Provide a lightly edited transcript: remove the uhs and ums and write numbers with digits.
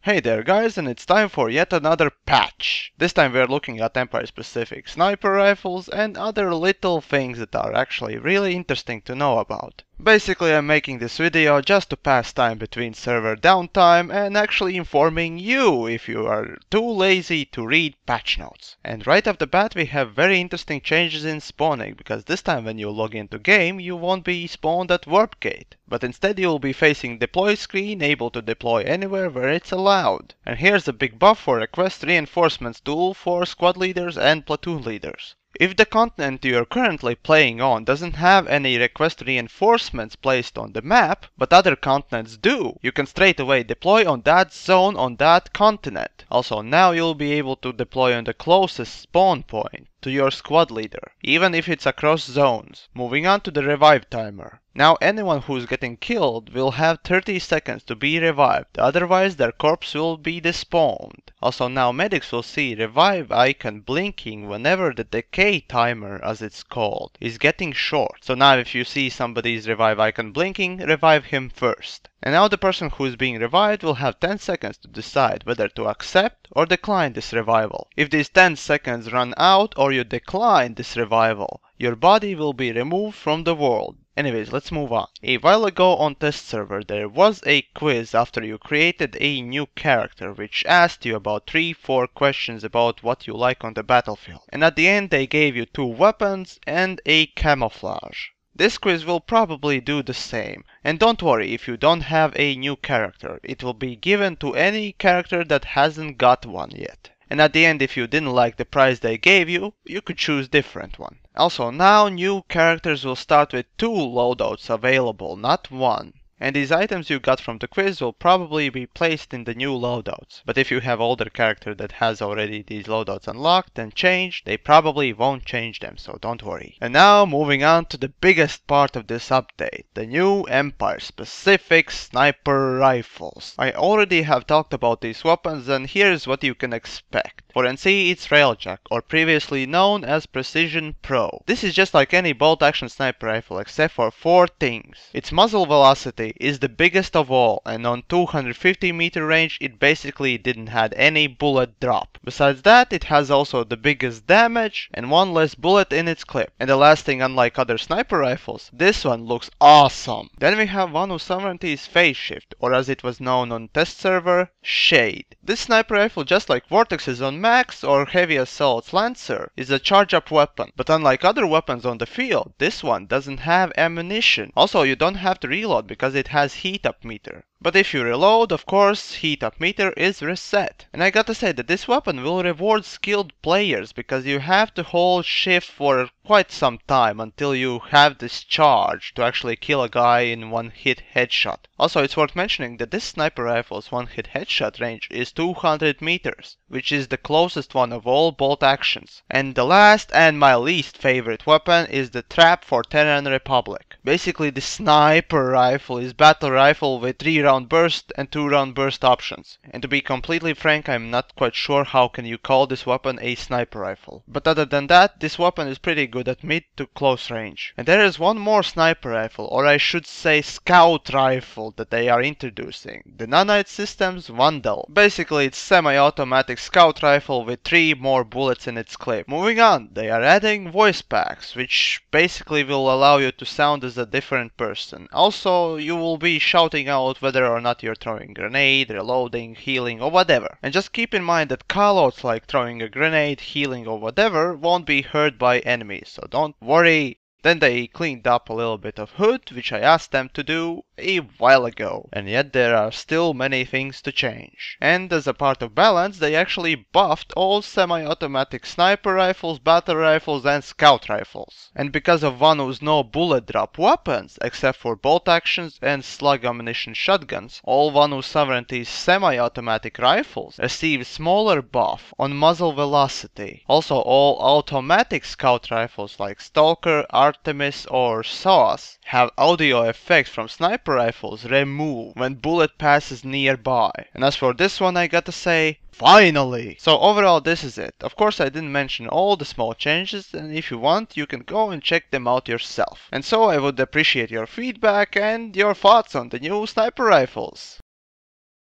Hey there guys, and it's time for yet another patch. This time we're looking at Empire specific sniper rifles and other little things that are actually really interesting to know about. Basically I'm making this video just to pass time between server downtime and actually informing you if you are too lazy to read patch notes. And right off the bat we have very interesting changes in spawning, because this time when you log into game you won't be spawned at warp gate, but instead you will be facing deploy screen, able to deploy anywhere where it's allowed. And here's a big buff for request reinforcements tool for squad leaders and platoon leaders. If the continent you're currently playing on doesn't have any request reinforcements placed on the map, but other continents do, you can straight away deploy on that zone on that continent. Also now you'll be able to deploy on the closest spawn point to your squad leader, even if it's across zones. Moving on to the revive timer. Now anyone who's getting killed will have 30 seconds to be revived, otherwise their corpse will be despawned. Also now medics will see revive icon blinking whenever the decay timer, as it's called, is getting short. So now if you see somebody's revive icon blinking, revive him first. And now the person who is being revived will have 10 seconds to decide whether to accept or decline this revival. If these 10 seconds run out or you decline this revival, your body will be removed from the world. Anyways, let's move on. A while ago on test server there was a quiz after you created a new character which asked you about 3-4 questions about what you like on the battlefield. And at the end they gave you 2 weapons and a camouflage. This quiz will probably do the same, and don't worry if you don't have a new character, it will be given to any character that hasn't got one yet. And at the end, if you didn't like the prize they gave you, you could choose different one. Also now new characters will start with 2 loadouts available, not 1. And these items you got from the quiz will probably be placed in the new loadouts. But if you have older character that has already these loadouts unlocked and changed, they probably won't change them, so don't worry. And now moving on to the biggest part of this update, the new Empire specific sniper rifles. I already have talked about these weapons, and here's what you can expect. For NC it's Railjack, or previously known as Precision Pro. This is just like any bolt action sniper rifle except for 4 things. Its muzzle velocity is the biggest of all, and on 250 meter range it basically didn't have any bullet drop. Besides that, it has also the biggest damage and 1 less bullet in its clip. And the last thing, unlike other sniper rifles, this one looks awesome. Then we have 170's phase shift, or as it was known on test server, Shade. This sniper rifle, just like Vortex's on Max or Heavy Assault's Lancer, is a charge-up weapon. But unlike other weapons on the field, this one doesn't have ammunition. Also, you don't have to reload because it has heat up meter. But if you reload, of course, heat up meter is reset. And I gotta say that this weapon will reward skilled players, because you have to hold shift for quite some time until you have this charge to actually kill a guy in 1 hit headshot. Also, it's worth mentioning that this sniper rifle's 1 hit headshot range is 200 meters, which is the closest one of all bolt actions. And the last and my least favorite weapon is the Trap for Terran Republic. Basically, the sniper rifle is battle rifle with 3-round burst and 2-round burst options. And to be completely frank, I'm not quite sure how can you call this weapon a sniper rifle. But other than that, this weapon is pretty good at mid to close range. And there is one more sniper rifle, or I should say scout rifle, that they are introducing. The Nanite Systems Vandal. Basically, it's semi-automatic scout rifle with 3 more bullets in its clip. Moving on, they are adding voice packs, which basically will allow you to sound as a different person. Also, you will be shouting out whether or not you're throwing a grenade, reloading, healing, or whatever. And just keep in mind that callouts like throwing a grenade, healing, or whatever won't be heard by enemies, so don't worry. Then they cleaned up a little bit of HUD, which I asked them to do a while ago. And yet there are still many things to change. And as a part of balance, they actually buffed all semi-automatic sniper rifles, battle rifles, and scout rifles. And because of Vanu's no bullet drop weapons, except for bolt actions and slug ammunition shotguns, all Vanu Sovereignty's semi-automatic rifles receive smaller buff on muzzle velocity. Also, all automatic scout rifles like Stalker, Artemis, or SOAS have audio effects from sniper rifles removed when bullet passes nearby. And as for this one, I gotta say, finally! So overall this is it. Of course I didn't mention all the small changes, and if you want you can go and check them out yourself. And so I would appreciate your feedback and your thoughts on the new sniper rifles.